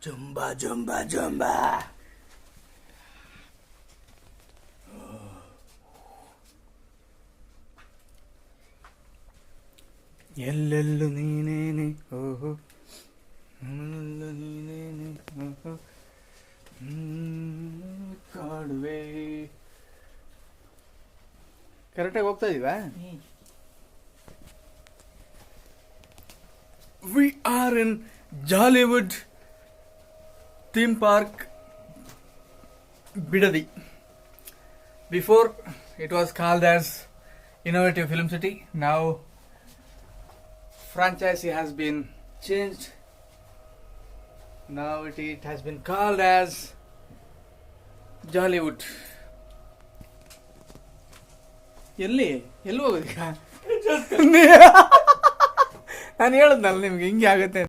Zumba Zumba Zumba. ಎಲ್ಲೆಲ್ಲೂ ನೀನೇನೆ ಓಹೋ, ಎಲ್ಲೆಲ್ಲೂ ನೀನೇನೆ ಓಹೋ, ಕಾಡುವೆ. ಕರೆಕ್ಟಾಗಿ ಹೋಗ್ತಾ ಇದೀವಾ? We are in Jollywood theme park Bidadi. Before it was called as Innovative Film City. Now franchisee has been changed. Now it has been called as Jollywood. ಎಲ್ಲಿ ಹೋಗೋದೀಗ? ನಾನು ಹೇಳಿದ್ನಲ್ಲ ನಿಮ್ಗೆ ಹಿಂಗೆ ಆಗುತ್ತೆ.